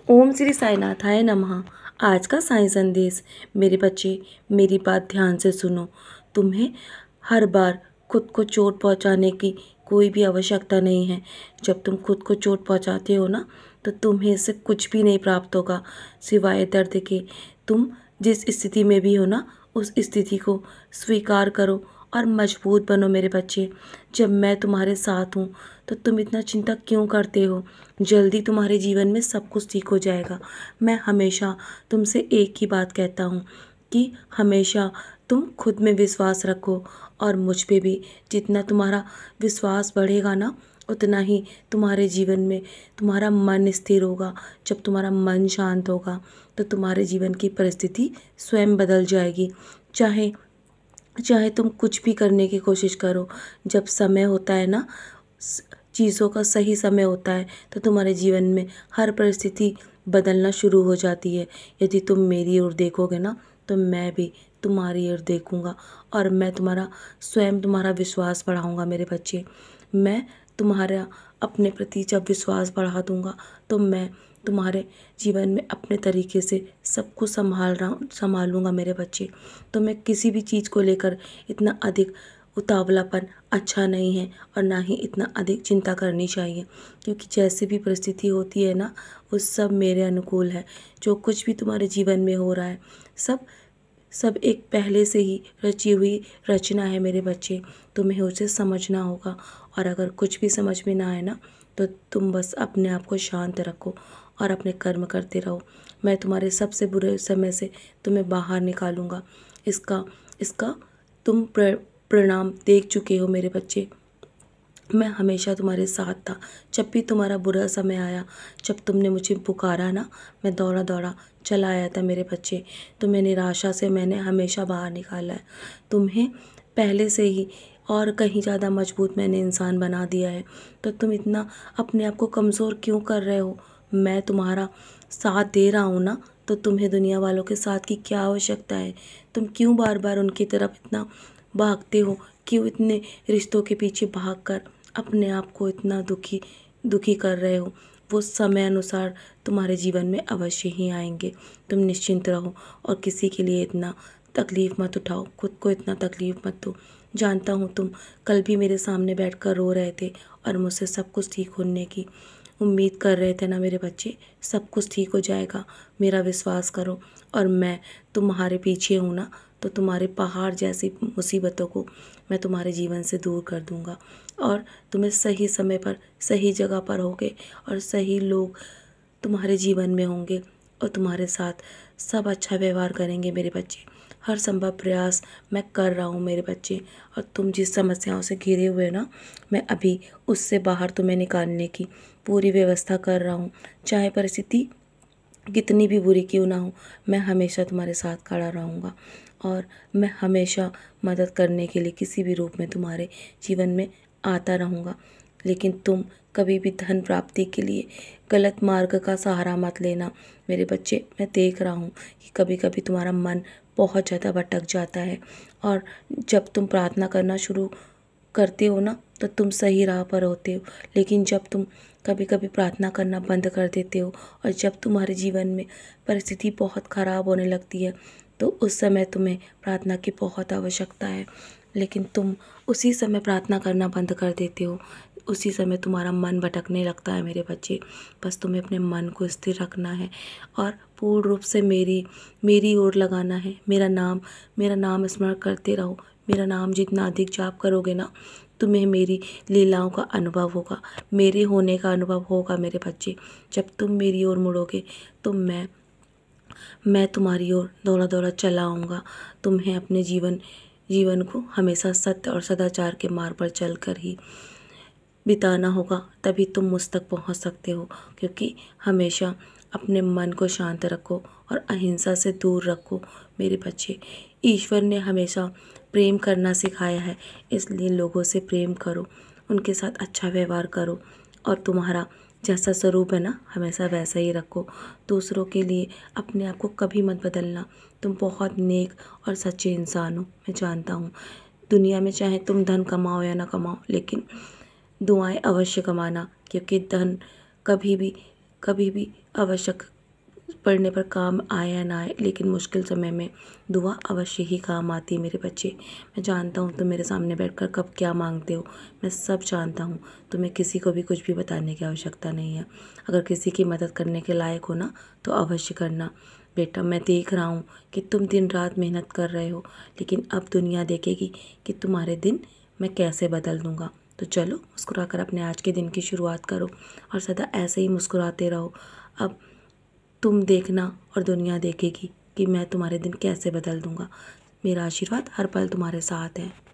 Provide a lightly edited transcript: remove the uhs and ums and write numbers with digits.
ओम श्री साईनाथाय नमः। आज का साईं संदेश। मेरे बच्चे, मेरी बात ध्यान से सुनो। तुम्हें हर बार खुद को चोट पहुंचाने की कोई भी आवश्यकता नहीं है। जब तुम खुद को चोट पहुंचाते हो ना, तो तुम्हें इससे कुछ भी नहीं प्राप्त होगा सिवाय दर्द के। तुम जिस स्थिति में भी हो ना, उस स्थिति को स्वीकार करो और मजबूत बनो मेरे बच्चे। जब मैं तुम्हारे साथ हूँ तो तुम इतना चिंता क्यों करते हो? जल्दी तुम्हारे जीवन में सब कुछ ठीक हो जाएगा। मैं हमेशा तुमसे एक ही बात कहता हूँ कि हमेशा तुम खुद में विश्वास रखो और मुझ पे भी। जितना तुम्हारा विश्वास बढ़ेगा ना, उतना ही तुम्हारे जीवन में तुम्हारा मन स्थिर होगा। जब तुम्हारा मन शांत होगा तो तुम्हारे जीवन की परिस्थिति स्वयं बदल जाएगी। चाहे चाहे तुम कुछ भी करने की कोशिश करो, जब समय होता है ना, चीज़ों का सही समय होता है, तो तुम्हारे जीवन में हर परिस्थिति बदलना शुरू हो जाती है। यदि तुम मेरी ओर देखोगे ना, तो मैं भी तुम्हारी ओर देखूंगा और मैं स्वयं तुम्हारा विश्वास बढ़ाऊंगा मेरे बच्चे। मैं तुम्हारा अपने प्रति जब विश्वास बढ़ा दूंगा, तो मैं तुम्हारे जीवन में अपने तरीके से सब कुछ संभालूंगा मेरे बच्चे। तो मैं किसी भी चीज़ को लेकर इतना अधिक उतावलापन अच्छा नहीं है और ना ही इतना अधिक चिंता करनी चाहिए, क्योंकि जैसे भी परिस्थिति होती है ना, वो सब मेरे अनुकूल है। जो कुछ भी तुम्हारे जीवन में हो रहा है, सब सब एक पहले से ही रची हुई रचना है मेरे बच्चे। तुम्हें उसे समझना होगा और अगर कुछ भी समझ में ना आए ना, तो तुम बस अपने आप को शांत रखो और अपने कर्म करते रहो। मैं तुम्हारे सबसे बुरे समय से तुम्हें बाहर निकालूंगा। इसका इसका तुम परिणाम देख चुके हो मेरे बच्चे। मैं हमेशा तुम्हारे साथ था। जब भी तुम्हारा बुरा समय आया, जब तुमने मुझे पुकारा ना, मैं दौड़ा दौड़ा चला आया था मेरे बच्चे। तुम्हें निराशा से मैंने हमेशा बाहर निकाला है। तुम्हें पहले से ही और कहीं ज़्यादा मजबूत मैंने इंसान बना दिया है। तो तुम इतना अपने आप को कमज़ोर क्यों कर रहे हो? मैं तुम्हारा साथ दे रहा हूँ ना, तो तुम्हें दुनिया वालों के साथ की क्या आवश्यकता है? तुम क्यों बार बार उनकी तरफ इतना भागते हो? क्यों इतने रिश्तों के पीछे भागकर अपने आप को इतना दुखी दुखी कर रहे हो? वो समय अनुसार तुम्हारे जीवन में अवश्य ही आएंगे। तुम निश्चिंत रहो और किसी के लिए इतना तकलीफ़ मत उठाओ, खुद को इतना तकलीफ़ मत दो। जानता हूँ तुम कल भी मेरे सामने बैठकर रो रहे थे और मुझसे सब कुछ ठीक होने की उम्मीद कर रहे थे ना मेरे बच्चे। सब कुछ ठीक हो जाएगा, मेरा विश्वास करो। और मैं तुम्हारे पीछे हूँ ना, तो तुम्हारे पहाड़ जैसी मुसीबतों को मैं तुम्हारे जीवन से दूर कर दूँगा और तुम्हें सही समय पर सही जगह पर होगे और सही लोग तुम्हारे जीवन में होंगे और तुम्हारे साथ सब अच्छा व्यवहार करेंगे मेरे बच्चे। हर संभव प्रयास मैं कर रहा हूँ मेरे बच्चे। और तुम जिस समस्याओं से घिरे हुए ना, मैं अभी उससे बाहर तुम्हें निकालने की पूरी व्यवस्था कर रहा हूँ। चाहे परिस्थिति कितनी भी बुरी क्यों ना हो, मैं हमेशा तुम्हारे साथ खड़ा रहूँगा और मैं हमेशा मदद करने के लिए किसी भी रूप में तुम्हारे जीवन में आता रहूँगा। लेकिन तुम कभी भी धन प्राप्ति के लिए गलत मार्ग का सहारा मत लेना मेरे बच्चे। मैं देख रहा हूँ कि कभी कभी तुम्हारा मन बहुत ज़्यादा भटक जाता है और जब तुम प्रार्थना करना शुरू करते हो ना, तो तुम सही राह पर होते हो। लेकिन जब तुम कभी कभी प्रार्थना करना बंद कर देते हो और जब तुम्हारे जीवन में परिस्थिति बहुत ख़राब होने लगती है, तो उस समय तुम्हें प्रार्थना की बहुत आवश्यकता है। लेकिन तुम उसी समय प्रार्थना करना बंद कर देते हो, उसी समय तुम्हारा मन भटकने लगता है मेरे बच्चे। बस तुम्हें अपने मन को स्थिर रखना है और पूर्ण रूप से मेरी ओर लगाना है। मेरा नाम स्मरण करते रहो। मेरा नाम जितना अधिक जाप करोगे ना, तुम्हें मेरी लीलाओं का अनुभव होगा, मेरे होने का अनुभव होगा मेरे बच्चे। जब तुम मेरी ओर मुड़ोगे तो मैं तुम्हारी ओर दौड़ा दौड़ा चला आऊँगा। तुम्हें अपने जीवन को हमेशा सत्य और सदाचार के मार्ग पर चलकर ही बिताना होगा, तभी तुम मुझ तक पहुंच सकते हो। क्योंकि हमेशा अपने मन को शांत रखो और अहिंसा से दूर रखो मेरे बच्चे। ईश्वर ने हमेशा प्रेम करना सिखाया है, इसलिए लोगों से प्रेम करो, उनके साथ अच्छा व्यवहार करो और तुम्हारा जैसा स्वरूप है ना, हमेशा वैसा ही रखो। दूसरों के लिए अपने आप को कभी मत बदलना। तुम बहुत नेक और सच्चे इंसान हो, मैं जानता हूँ। दुनिया में चाहे तुम धन कमाओ या ना कमाओ, लेकिन दुआएं अवश्य कमाना, क्योंकि धन कभी भी आवश्यक पढ़ने पर काम आए या ना आए, लेकिन मुश्किल समय में दुआ अवश्य ही काम आती है मेरे बच्चे। मैं जानता हूँ तुम मेरे सामने बैठकर कब क्या मांगते हो, मैं सब जानता हूँ। तुम्हें किसी को भी कुछ भी बताने की आवश्यकता नहीं है। अगर किसी की मदद करने के लायक हो ना तो अवश्य करना। बेटा, मैं देख रहा हूँ कि तुम दिन रात मेहनत कर रहे हो, लेकिन अब दुनिया देखेगी कि तुम्हारे दिन मैं कैसे बदल दूँगा। तो चलो मुस्कुराकर अपने आज के दिन की शुरुआत करो और सदा ऐसे ही मुस्कुराते रहो। अब तुम देखना और दुनिया देखेगी कि मैं तुम्हारे दिन कैसे बदल दूँगा। मेरा आशीर्वाद हर पल तुम्हारे साथ है।